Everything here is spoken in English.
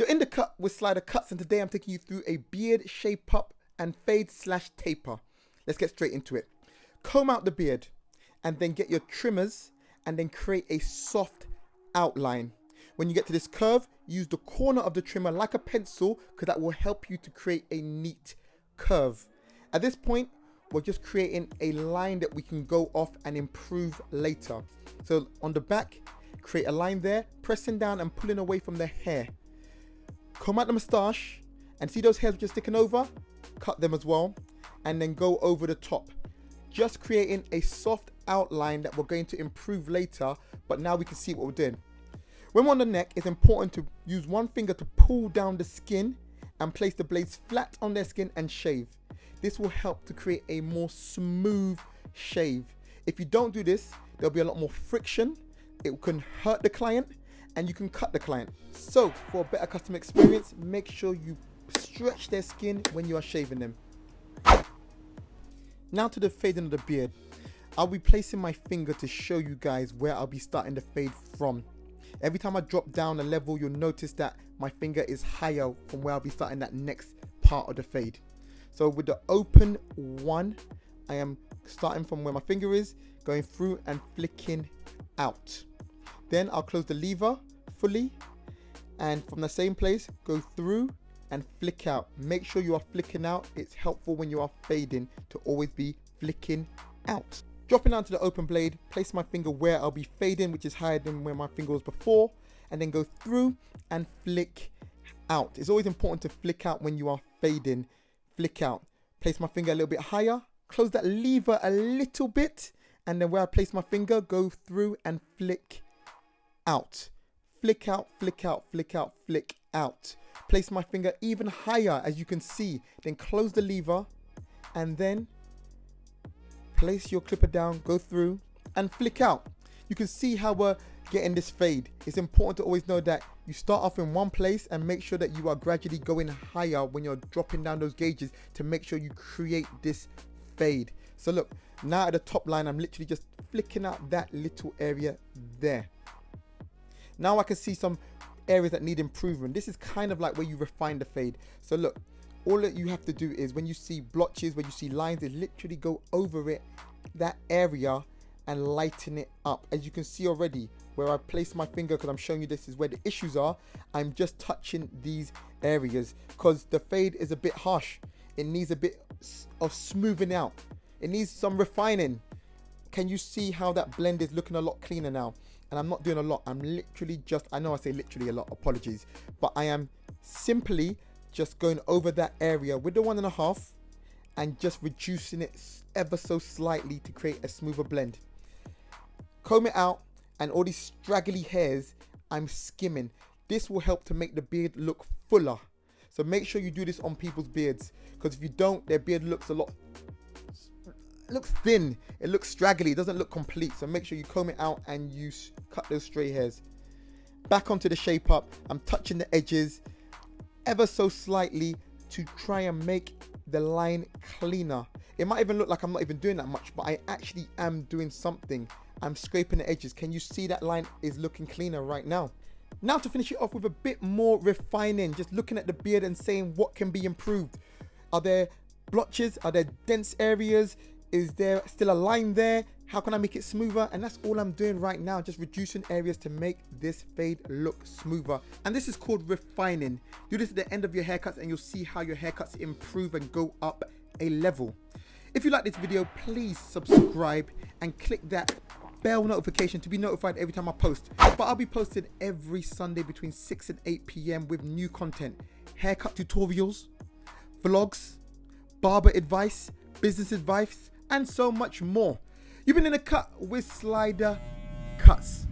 You're in the cut with Slidercuts, and today I'm taking you through a beard shape up and fade / taper. Let's get straight into it. Comb out the beard and then get your trimmers and then create a soft outline. When you get to this curve, use the corner of the trimmer like a pencil because that will help you to create a neat curve. At this point, we're just creating a line that we can go off and improve later. So on the back, create a line there, pressing down and pulling away from the hair. Comb out the moustache and see those hairs which are sticking over? Cut them as well and then go over the top. Just creating a soft outline that we're going to improve later, but now we can see what we're doing. When we're on the neck, it's important to use one finger to pull down the skin and place the blades flat on their skin and shave. This will help to create a more smooth shave. If you don't do this, there'll be a lot more friction. It can hurt the client and you can cut the client. So for a better customer experience, make sure you stretch their skin when you are shaving them. Now to the fading of the beard. I'll be placing my finger to show you guys where I'll be starting the fade from. Every time I drop down a level, you'll notice that my finger is higher from where I'll be starting that next part of the fade. So with the open one, I am starting from where my finger is, going through and flicking out. Then I'll close the lever fully and from the same place, go through and flick out. Make sure you are flicking out. It's helpful when you are fading to always be flicking out. Dropping down to the open blade, place my finger where I'll be fading, which is higher than where my finger was before, and then go through and flick out. It's always important to flick out when you are fading. Flick out. Place my finger a little bit higher, close that lever a little bit, and then where I place my finger, go through and flick out. Flick out, flick out, flick out, flick out. Place my finger even higher, as you can see, then close the lever, and then place your clipper down, go through and flick out. You can see how we're getting this fade. It's important to always know that you start off in one place and make sure that you are gradually going higher when you're dropping down those gauges to make sure you create this fade. So look, now at the top line, I'm literally just flicking out that little area there. Now I can see some areas that need improvement. This is kind of like where you refine the fade. So look, all that you have to do is when you see blotches, when you see lines, is literally go over it, that area, and lighten it up. As you can see already, where I place my finger, because I'm showing you this is where the issues are, I'm just touching these areas because the fade is a bit harsh. It needs a bit of smoothing out. It needs some refining. Can you see how that blend is looking a lot cleaner now? And I'm not doing a lot. I'm literally just, I know I say literally a lot, apologies, but I am simply just going over that area with the 1.5 and just reducing it ever so slightly to create a smoother blend. Comb it out, and all these straggly hairs, I'm skimming. This will help to make the beard look fuller. So make sure you do this on people's beards, because if you don't, their beard looks it looks thin, it looks straggly, it doesn't look complete. So make sure you comb it out and you cut those stray hairs. Back onto the shape up, I'm touching the edges ever so slightly to try and make the line cleaner. It might even look like I'm not even doing that much, but I actually am doing something. I'm scraping the edges. Can you see that line is looking cleaner right now? Now to finish it off with a bit more refining, just looking at the beard and saying what can be improved. Are there blotches? Are there dense areas? Is there still a line there? How can I make it smoother? And that's all I'm doing right now, just reducing areas to make this fade look smoother. And this is called refining. Do this at the end of your haircuts and you'll see how your haircuts improve and go up a level. If you like this video, please subscribe and click that bell notification to be notified every time I post. But I'll be posting every Sunday between 6 and 8 PM with new content. Haircut tutorials, vlogs, barber advice, business advice, and so much more. You've been in a cut with Slidercuts.